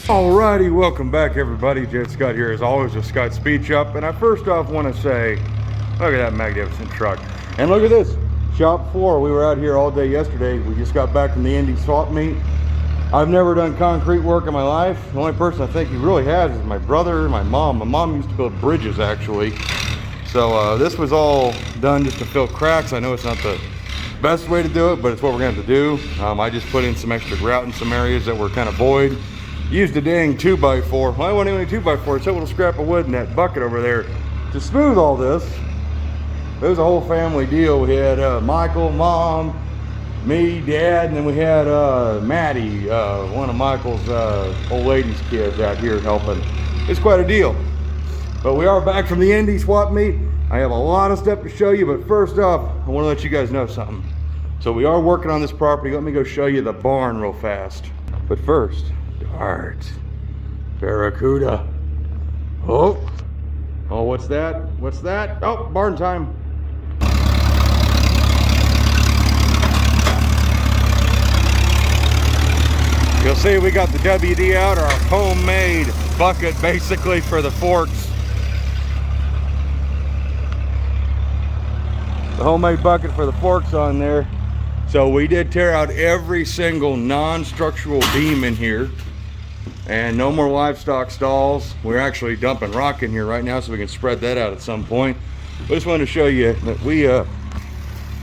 Alrighty, welcome back everybody. Jet Scott here as always with Scott Speed Shop, and I first off want to say, look at that magnificent truck, and look at this shop floor. We were out here all day yesterday. We just got back from the Indy swap meet. I've never done concrete work in my life. The only person I think who really has is my brother and my mom. My mom used to build bridges actually, so this was all done just to fill cracks. I know it's not the best way to do it, but it's what we're going to have to do. I just put in some extra grout in some areas that were kind of void. Used a dang 2x4. Well, I wasn't even a 2x4. It's a little scrap of wood in that bucket over there to smooth all this. It was a whole family deal. We had Michael, Mom, me, Dad, and then we had Maddie, one of Michael's old lady's kids out here helping. It's quite a deal. But we are back from the Indy swap meet. I have a lot of stuff to show you, but first off, I want to let you guys know something. So we are working on this property. Let me go show you the barn real fast. But first, Dart, Barracuda. Oh, what's that? What's that? Oh, barn time. You'll see we got the WD out, our homemade bucket basically for the forks. The homemade bucket for the forks on there. So we did tear out every single non-structural beam in here. And no more livestock stalls. We're actually dumping rock in here right now so we can spread that out at some point. I just wanted to show you that we,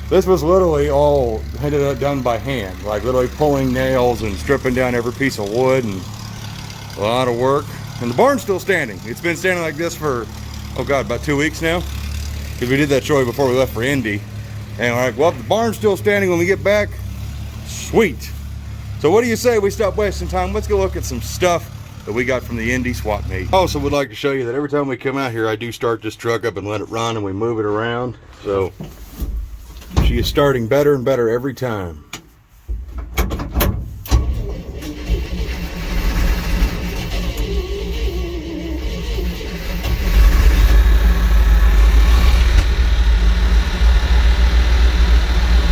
this was literally all done by hand. Like literally pulling nails and stripping down every piece of wood, and a lot of work. And the barn's still standing. It's been standing like this for, oh God, about 2 weeks now. Because we did that show before we left for Indy. And we're like, well, if the barn's still standing when we get back, sweet. So what do you say we stop wasting time? Let's go look at some stuff that we got from the Indy swap meet. Also would like to show you that every time we come out here, I do start this truck up and let it run and we move it around. So she is starting better and better every time.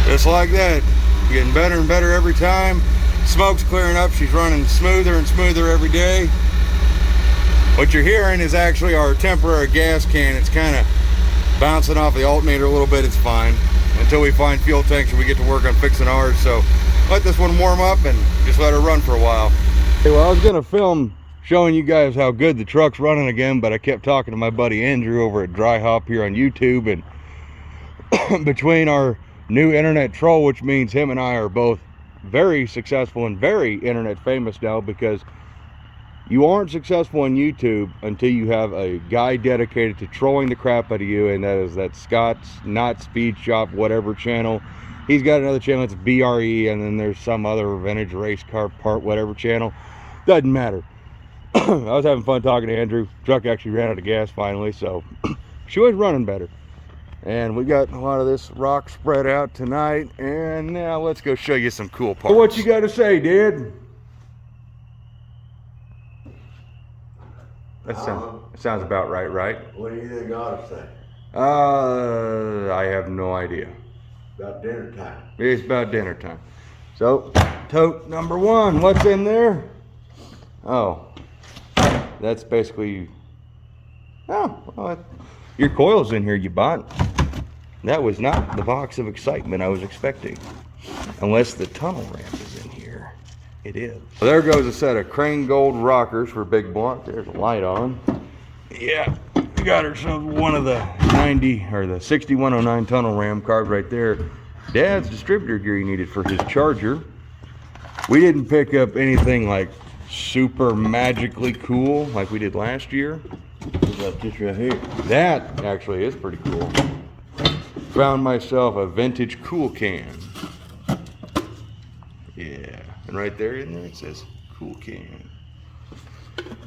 Just like that, getting better and better every time. Smoke's clearing up, she's running smoother and smoother every day. What you're hearing is actually our temporary gas can. It's kind of bouncing off the alternator a little bit. It's fine until we find fuel tanks and we get to work on fixing ours. So let this one warm up and just let her run for a while. Hey, well, I was gonna film showing you guys how good the truck's running again, but I kept talking to my buddy Andrew over at Dry Hop here on YouTube, and between our new internet troll, which means him and I are both very successful and very internet famous now, because you aren't successful on YouTube until you have a guy dedicated to trolling the crap out of you, and that Scott's Not Speed Shop whatever channel. He's got another channel that's BRE, and then there's some other vintage race car part whatever channel. Doesn't matter. I was having fun talking to Andrew. Truck actually ran out of gas finally, so she was running better. And we got a lot of this rock spread out tonight, and now let's go show you some cool parts. So what you got to say, Dad? That sounds about right? What do you think I ought to say? I have no idea. About dinner time. It's about dinner time. So, tote number one, what's in there? Oh, that's basically, oh, well, your coil's in here you bought. That was not the box of excitement I was expecting. Unless the tunnel ramp is in here. It is. So there goes a set of Crane Gold rockers for big block. There's a light on. Yeah, we got ourselves one of the 90 or the 6109 tunnel ram carbs right there. Dad's distributor gear he needed for his charger. We didn't pick up anything like super magically cool like we did last year. What about this right here? That actually is pretty cool. Found myself a vintage cool can. Yeah, and right there in there it says cool can.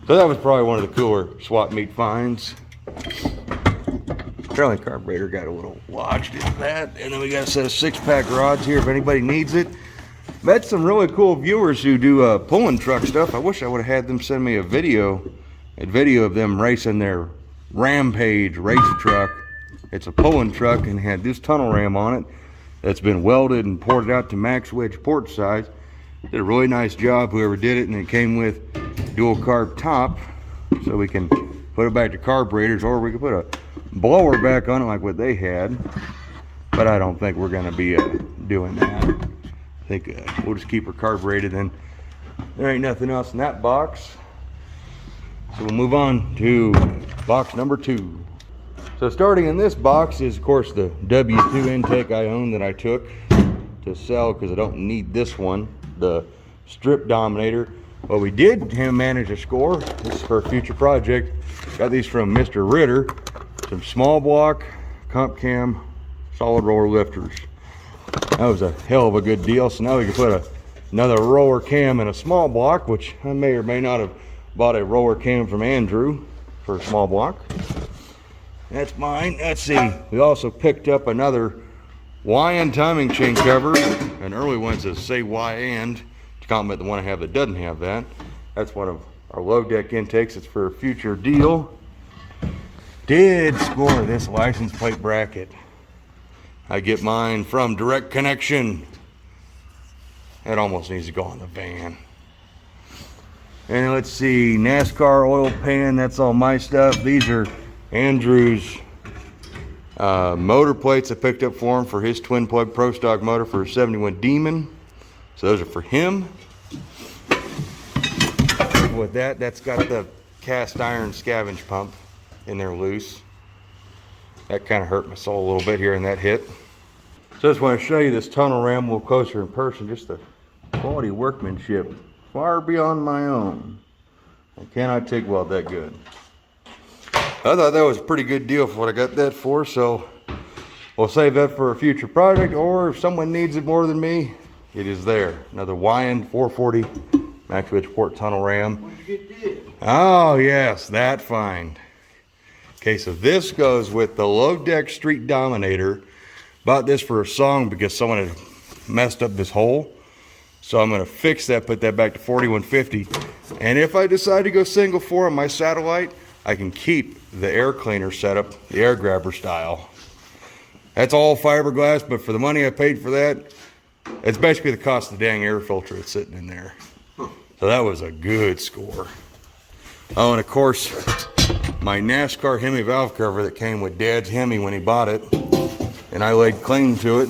So that was probably one of the cooler swap meet finds. Trailing carburetor got a little lodged in that, and then we got a set of 6-pack rods here if anybody needs it. Met some really cool viewers who do pulling truck stuff. I wish I would have had them send me a video of them racing their Rampage race truck. It's a pulling truck and had this tunnel ram on it that's been welded and ported out to max wedge port size. Did a really nice job, whoever did it, and it came with dual carb top so we can put it back to carburetors, or we could put a blower back on it like what they had. But I don't think we're going to be doing that. I think we'll just keep her carbureted, and there ain't nothing else in that box. So we'll move on to box number 2. So starting in this box is, of course, the W2 intake I own that I took to sell because I don't need this one, the strip dominator. Well, we did manage to score. This is for a future project. Got these from Mr. Ritter. Some small block, comp cam, solid roller lifters. That was a hell of a good deal. So now we can put another roller cam in a small block, which I may or may not have bought a roller cam from Andrew for a small block. That's mine. Let's see. We also picked up another YN timing chain cover. An early one says say YN to compliment the one I have that doesn't have that. That's one of our low deck intakes. It's for a future deal. Did score this license plate bracket. I get mine from Direct Connection. It almost needs to go on the van. And let's see, NASCAR oil pan, that's all my stuff. These are Andrew's motor plates I picked up for him for his twin plug pro stock motor for a 71 Demon. So those are for him. With that, that's got the cast iron scavenge pump in there loose. That kind of hurt my soul a little bit here in that hit. So I just want to show you this tunnel ram a little closer in person. Just the quality workmanship, far beyond my own. I cannot TIG weld that good. I thought that was a pretty good deal for what I got that for, so we'll save that for a future project, or if someone needs it more than me, it is there. Another YN 440 max width port tunnel ram. Where'd you get this? Oh yes, that find. Okay, so this goes with the low deck street dominator. Bought this for a song because someone had messed up this hole. So I'm gonna fix that, put that back to 4150. And if I decide to go single 4 on my satellite, I can keep the air cleaner setup, the air grabber style. That's all fiberglass, but for the money I paid for that, it's basically the cost of the dang air filter that's sitting in there. So that was a good score. Oh, and of course, my NASCAR Hemi valve cover that came with Dad's Hemi when he bought it, and I laid claim to it,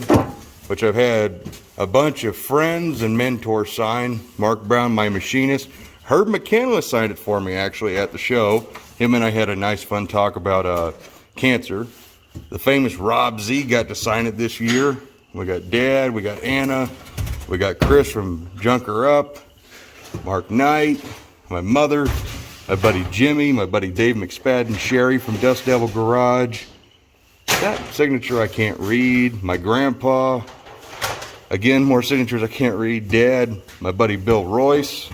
which I've had a bunch of friends and mentors sign. Mark Brown, my machinist. Herb McCandless signed it for me actually at the show. Him and I had a nice fun talk about cancer. The famous Rob Z got to sign it this year. We got Dad, we got Anna, we got Chris from Junker Up, Mark Knight, my mother, my buddy Jimmy, my buddy Dave McSpadden, Sherry from Dust Devil Garage. That signature I can't read. My grandpa. Again, more signatures I can't read. Dad, my buddy Bill Royce,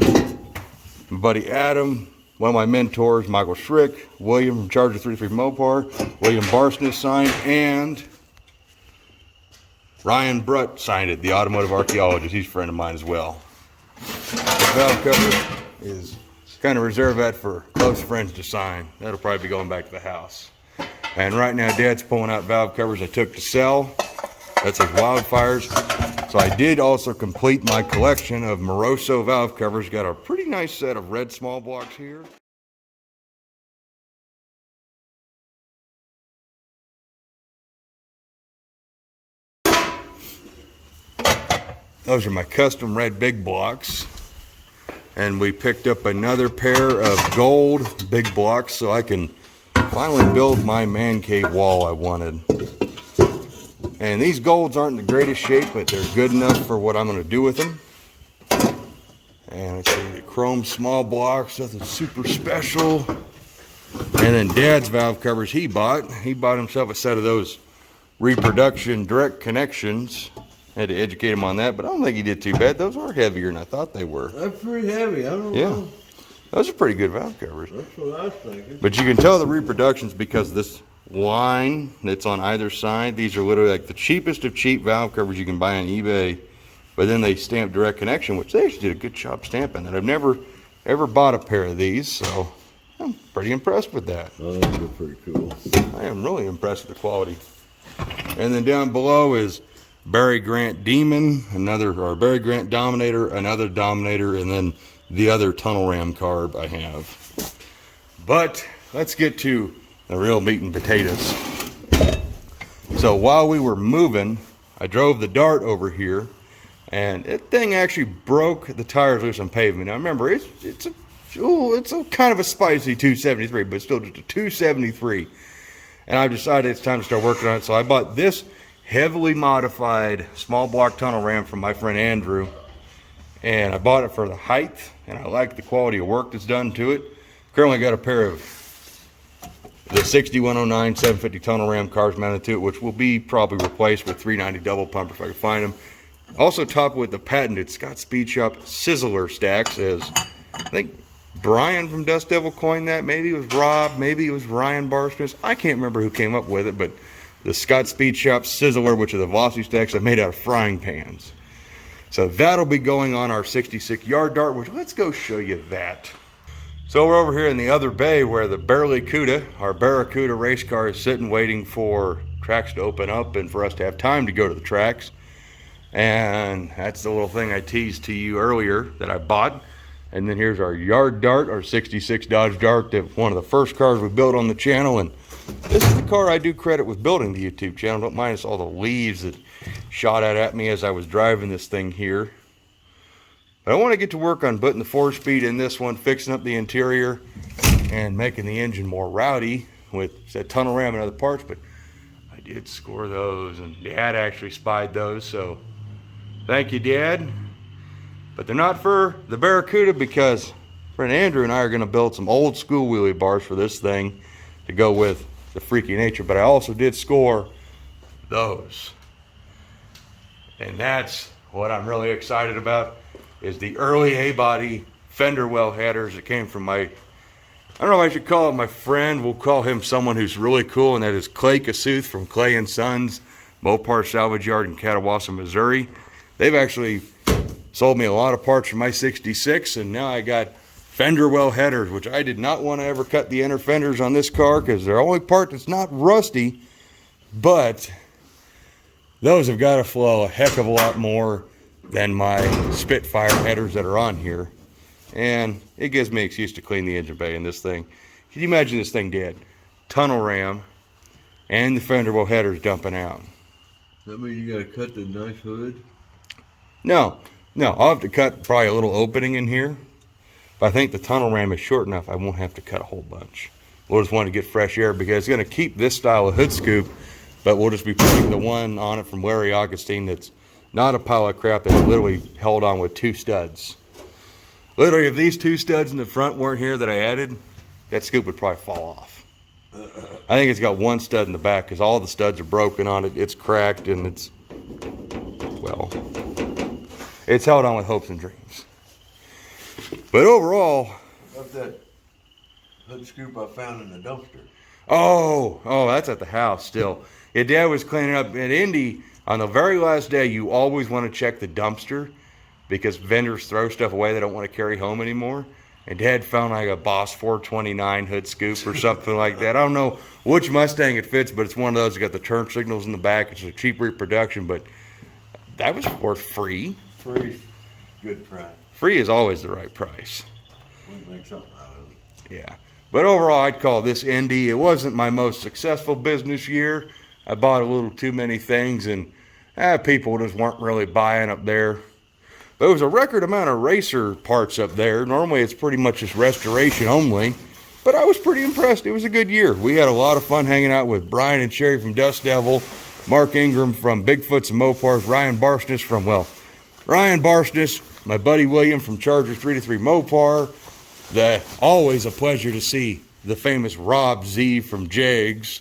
my buddy Adam, one of my mentors, Michael Schrick, William from Charger 33 Mopar, William Barsness signed, and Ryan Brutt signed it, the automotive archaeologist. He's a friend of mine as well. The valve cover is kind of reserve that for close friends to sign. That'll probably be going back to the house. And right now, Dad's pulling out valve covers I took to sell. That's his Wildfires. So I did also complete my collection of Moroso valve covers. Got a pretty nice set of red small blocks here. Those are my custom red big blocks. And we picked up another pair of gold big blocks so I can finally build my man cave wall I wanted. And these golds aren't in the greatest shape, but they're good enough for what I'm going to do with them. And let's see, the chrome small blocks, nothing super special. And then Dad's valve covers he bought himself a set of those reproduction direct connections. Had to educate him on that, but I don't think he did too bad. Those are heavier than I thought they were. That's pretty heavy. I don't know. Those are pretty good valve covers. That's what I was thinking. But you can tell the reproductions because this line that's on either side, these are literally like the cheapest of cheap valve covers you can buy on eBay. But then they stamp direct connection, which they actually did a good job stamping that. I've never ever bought a pair of these, so I'm pretty impressed with that. Oh, those are pretty cool. I am really impressed with the quality. And then down below is Barry Grant Demon, Barry Grant Dominator, another Dominator, and then the other tunnel ram carb I have. But let's get to the real meat and potatoes. So while we were moving, I drove the Dart over here, and that thing actually broke the tires loose on pavement. Now remember, it's a kind of a spicy 273, but still just a 273. And I decided it's time to start working on it. So I bought this heavily modified small block tunnel ram from my friend Andrew. And I bought it for the height, and I like the quality of work that's done to it. Currently got a pair of the 6109 750 tunnel ram cars mounted to it, which will be probably replaced with 390 double pump if I can find them. Also topped with the patented Scott Speed Shop Sizzler stacks, as I think Brian from Dust Devil coined that. Maybe it was Rob, maybe it was Ryan Barsmith. I can't remember who came up with it, but the Scott Speed Shop Sizzler, which are the velocity stacks that made out of frying pans. So that'll be going on our 66 yard Dart, which let's go show you that. So we're over here in the other bay where the Barracuda, our Barracuda race car, is sitting waiting for tracks to open up and for us to have time to go to the tracks. And that's the little thing I teased to you earlier that I bought. And then here's our yard Dart, our 66 Dodge Dart, that one of the first cars we built on the channel. And this is the car I do credit with building the YouTube channel. Don't mind us all the leaves that shot out at me as I was driving this thing here. But I want to get to work on putting the 4-speed in this one, fixing up the interior, and making the engine more rowdy with that tunnel ram and other parts. But I did score those, and Dad actually spied those, so thank you, Dad. But they're not for the Barracuda, because friend Andrew and I are going to build some old school wheelie bars for this thing to go with the freaky nature. But I also did score those. And that's what I'm really excited about, is the early A-body fender well headers that came from I don't know if I should call it my friend. We'll call him someone who's really cool, and that is Clay Kasuth from Clay & Sons Mopar Salvage Yard in Catawassa, Missouri. They've actually sold me a lot of parts for my 66, and now I got fender well headers, which I did not want to ever cut the inner fenders on this car because they're the only part that's not rusty, but those have got to flow a heck of a lot more than my Spitfire headers that are on here. And it gives me an excuse to clean the engine bay in this thing. Can you imagine this thing, Dad? Tunnel ram and the fender well headers dumping out. That means you gotta cut the nice hood? No, I'll have to cut probably a little opening in here. But I think the tunnel ram is short enough I won't have to cut a whole bunch. We'll just want to get fresh air because it's going to keep this style of hood scoop, but we'll just be putting the one on it from Larry Augustine that's not a pile of crap, that's literally held on with 2 studs. Literally, if these 2 studs in the front weren't here that I added, that scoop would probably fall off. I think it's got 1 stud in the back because all the studs are broken on it. It's cracked, and it's, well, it's held on with hopes and dreams. But overall, Of that hood scoop I found in the dumpster. oh, that's at the house still. Yeah, Dad was cleaning up at Indy. On the very last day, you always want to check the dumpster because vendors throw stuff away they don't want to carry home anymore. And Dad found like a Boss 429 hood scoop or something like that. I don't know which Mustang it fits, but it's one of those that got the turn signals in the back. It's a cheap reproduction, but that was worth free. Free, good price. Free is always the right price. We can make something out of it. Yeah. But overall, I'd call this Indy. It wasn't my most successful business year. I bought a little too many things, and people just weren't really buying up there. There was a record amount of racer parts up there. Normally, it's pretty much just restoration only. But I was pretty impressed. It was a good year. We had a lot of fun hanging out with Brian and Sherry from Dust Devil, Mark Ingram from Bigfoots and Mopars, Ryan Barsness from, Ryan Barsness, my buddy William from Charger 3-3 Mopar. Always a pleasure to see the famous Rob Z from Jags.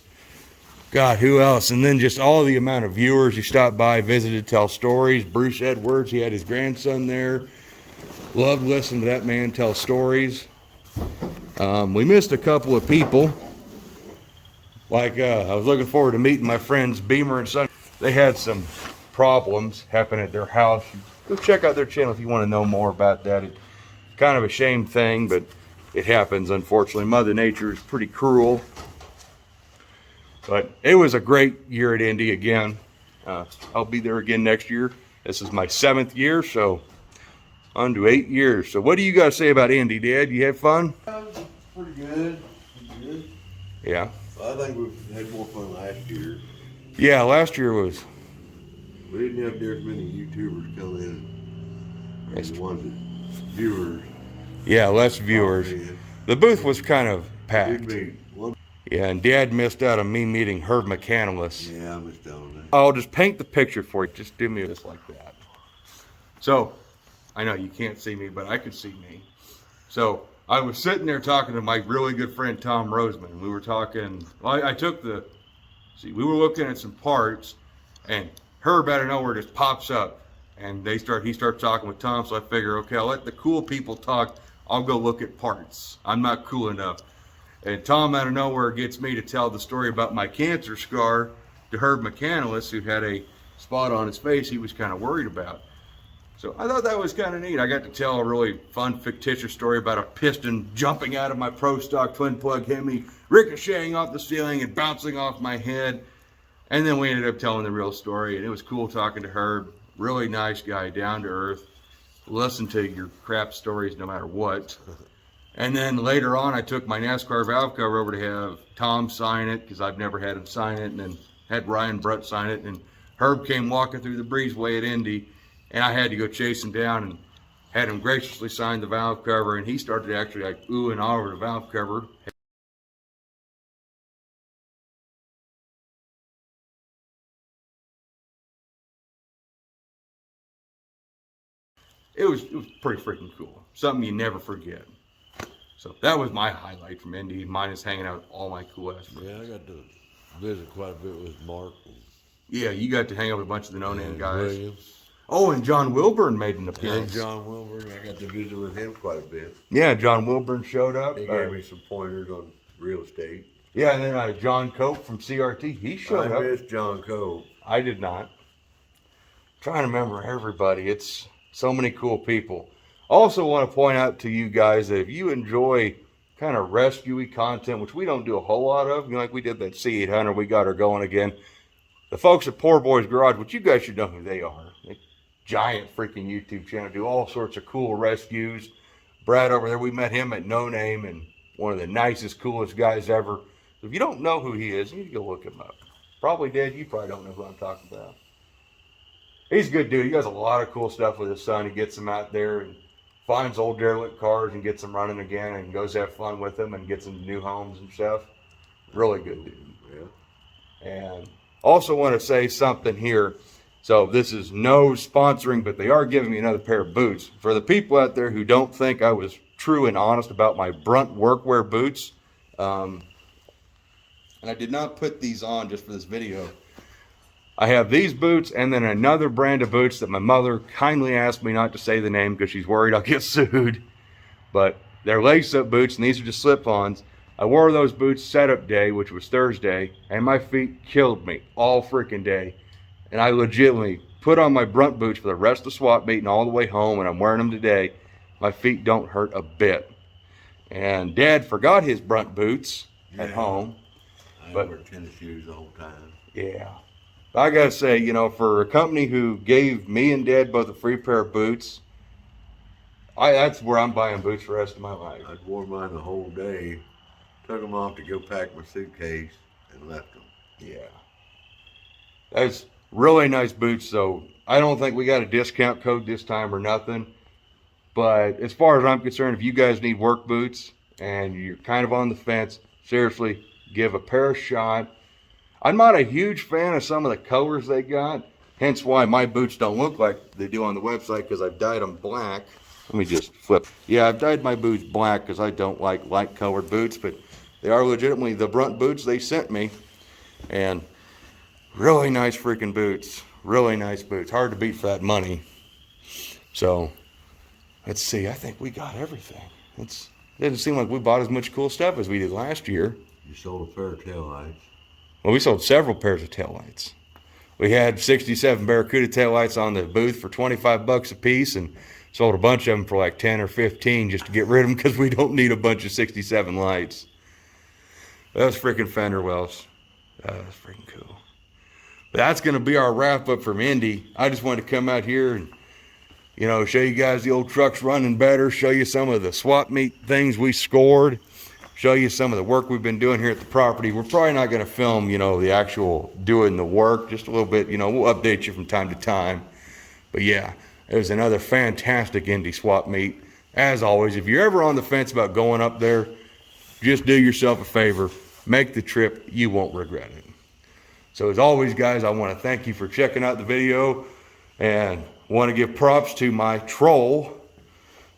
God, who else? And then just all the amount of viewers who stopped by, visited, tell stories. Bruce Edwards, he had his grandson there. Loved listening to that man tell stories. We missed a couple of people. Like, I was looking forward to meeting my friends Beamer and Son. They had some problems happen at their house. Go check out their channel if you want to know more about that. It's kind of a shame thing, but it happens, unfortunately. Mother Nature is pretty cruel. But it was a great year at Indy again. I'll be there again next year. This is my 7th year, so On to 8 years. So what do you guys say about Indy, Dad? You have fun? Pretty good. Pretty good. Yeah. I think we've had more fun last year. Yeah, last year was. We didn't have near as many YouTubers come in. Or That's the ones that viewers. Yeah, less viewers. The booth was kind of packed. Yeah, and Dad missed out on me meeting Herb McCandless. Yeah, I missed out on that. I'll just paint the picture for you. Just do me this like that. So, I know you can't see me, but I can see me. So, I was sitting there talking to my really good friend Tom Roseman. We were talking, well, we were looking at some parts, and Herb out of nowhere just pops up. And he starts talking with Tom, so I figure, okay, I'll let the cool people talk. I'll go look at parts. I'm not cool enough. And Tom out of nowhere gets me to tell the story about my cancer scar to Herb McCandless, who had a spot on his face he was kind of worried about. So I thought that was kind of neat. I got to tell a really fun, fictitious story about a piston jumping out of my Pro Stock twin plug Hemi, ricocheting off the ceiling and bouncing off my head. And then we ended up telling the real story, and it was cool talking to Herb. Really nice guy, down to earth. Listen to your crap stories no matter what. And then later on, I took my NASCAR valve cover over to have Tom sign it, because I've never had him sign it, and then had Ryan Brutt sign it. And Herb came walking through the breezeway at Indy, and I had to go chase him down and had him graciously sign the valve cover, and he started actually like ooh and ah over the valve cover. It was pretty freaking cool. Something you never forget. So that was my highlight from Indy, minus hanging out with all my cool ass friends. Yeah, I got to visit quite a bit with Mark. Yeah, you got to hang out with a bunch of the no-name guys. Williams. Oh, and John Wilburn made an appearance. And John Wilburn, I got to visit with him quite a bit. Yeah, John Wilburn showed up. He gave me some pointers on real estate. Yeah, and then John Cope from CRT, he showed up. I missed John Cope. I did not. Trying to remember everybody. It's so many cool people. Also want to point out to you guys that if you enjoy kind of rescue-y content, which we don't do a whole lot of, you know, like we did that C800, we got her going again. The folks at Poor Boys Garage, which you guys should know who they are. They giant freaking YouTube channel, do all sorts of cool rescues. Brad over there, we met him at No Name, and one of the nicest, coolest guys ever. So if you don't know who he is, you need to go look him up. Probably Dad, you probably don't know who I'm talking about. He's a good dude. He does a lot of cool stuff with his son. He gets them out there and finds old derelict cars and gets them running again and goes have fun with them and gets them new homes and stuff. Really good dude. Yeah. And also want to say something here. So this is no sponsoring, but they are giving me another pair of boots. For the people out there who don't think I was true and honest about my Brunt workwear boots, and I did not put these on just for this video. I have these boots and then another brand of boots that my mother kindly asked me not to say the name because she's worried I'll get sued. But they're lace-up boots, and these are just slip-ons. I wore those boots setup day, which was Thursday, and my feet killed me all freaking day. And I legitimately put on my Brunt boots for the rest of the swap meet and all the way home, and I'm wearing them today. My feet don't hurt a bit. And Dad forgot his Brunt boots at home. I wear tennis shoes the whole time. Yeah. I gotta say, you know, for a company who gave me and Dad both a free pair of boots, that's where I'm buying boots for the rest of my life. I'd wore mine the whole day, took them off to go pack my suitcase, and left them. Yeah. That's really nice boots, so I don't think we got a discount code this time or nothing. But as far as I'm concerned, if you guys need work boots and you're kind of on the fence, seriously, give a pair a shot. I'm not a huge fan of some of the colors they got, hence why my boots don't look like they do on the website, because I've dyed them black. Let me just flip. Yeah, I've dyed my boots black because I don't like light colored boots, but they are legitimately the Brunt boots they sent me. And really nice freaking boots. Really nice boots. Hard to beat for that money. So, let's see. I think we got everything. It doesn't seem like we bought as much cool stuff as we did last year. You sold a pair of taillights. Well, we sold several pairs of taillights. We had 67 Barracuda taillights on the booth for 25 bucks a piece, and sold a bunch of them for like 10 or 15 just to get rid of them because we don't need a bunch of 67 lights. That was freaking fender wells. That was freaking cool. But that's going to be our wrap up from Indy. I just wanted to come out here and you know, show you guys the old trucks running better, show you some of the swap meet things we scored, show you some of the work we've been doing here at the property. We're probably not going to film, you know, the actual doing the work, just a little bit, you know, we'll update you from time to time. But yeah, it was another fantastic Indy swap meet. As always, if you're ever on the fence about going up there, just do yourself a favor, make the trip, you won't regret it. So as always, guys, I want to thank you for checking out the video, and want to give props to my troll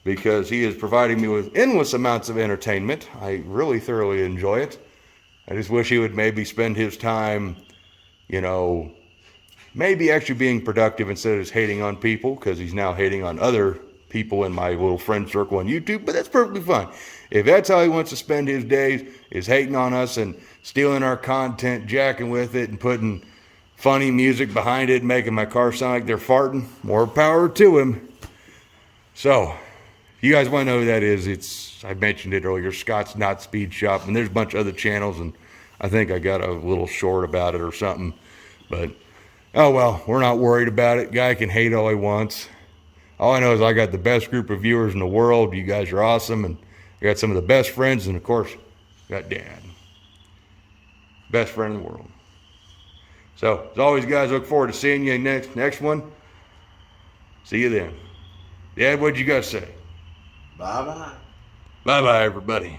because he is providing me with endless amounts of entertainment. I really thoroughly enjoy it. I just wish he would maybe spend his time, you know, maybe actually being productive instead of just hating on people, because he's now hating on other people in my little friend circle on YouTube, but that's perfectly fine. If that's how he wants to spend his days, is hating on us and stealing our content, jacking with it, and putting funny music behind it, making my car sound like they're farting, more power to him. So, if you guys want to know who that is, I mentioned it earlier, Scott's Not Speed Shop, and there's a bunch of other channels, and I think I got a little short about it or something, but oh well, we're not worried about it. Guy can hate all he wants. All I know is I got the best group of viewers in the world. You guys are awesome, and I got some of the best friends, and of course, got Dad. Best friend in the world. So, as always, guys, look forward to seeing you next one. See you then. Dad, what'd you guys say? Bye-bye. Bye-bye, everybody.